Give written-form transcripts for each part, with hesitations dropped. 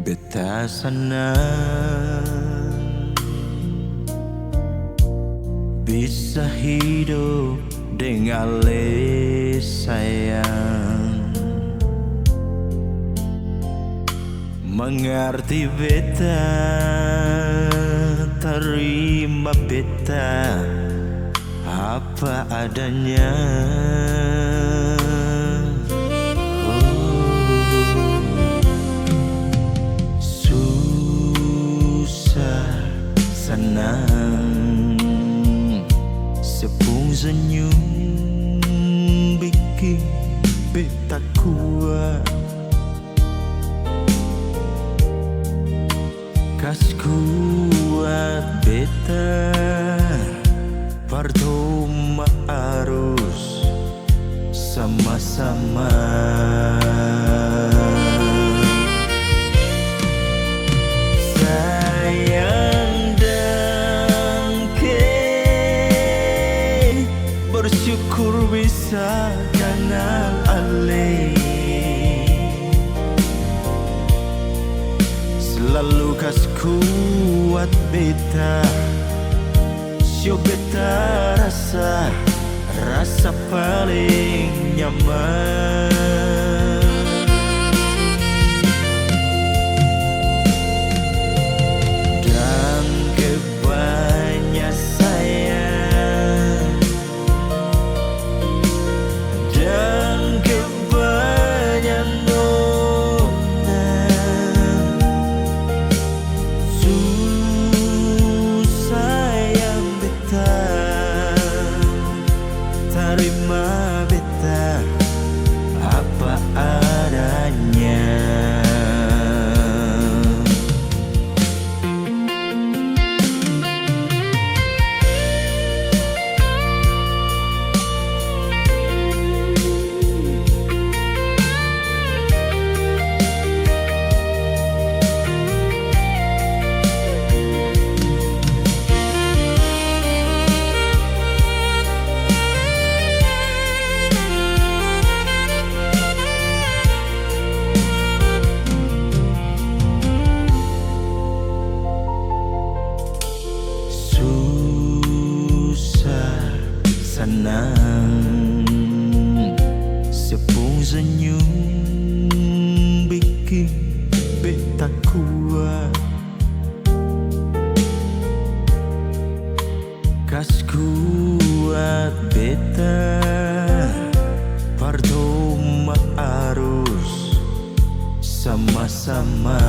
Beta senang bisa hidup dengan le sayang, mengerti beta, terima beta apa adanya. Senang sepung senyum bikin beta kuat, kas kuat beta pertama harus sama-sama. Bersyukur bisa kenal ale, selalu kas kuat beta, sio beta rasa paling nyaman. Dan kebanyak terima beta apa adanya. Senang sepung senyum bikin beta kuat, kas kuat beta pertama harus sama-sama.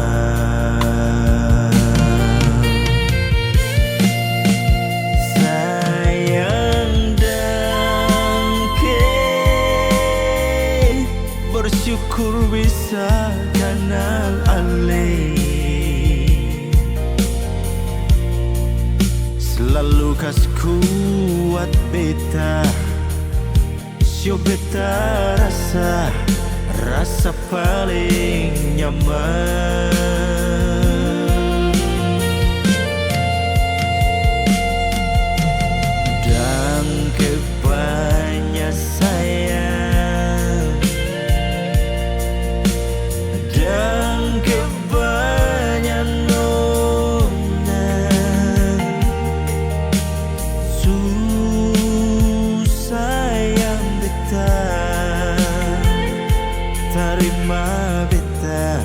Bersyukur bisa kenal ale, selalu kas kuat beta, sio beta rasa paling nyaman. Dan kebanyak terima beta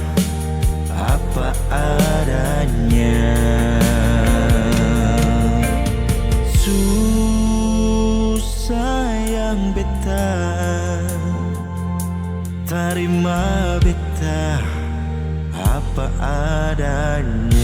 apa adanya. Susah yang beta terima beta apa adanya.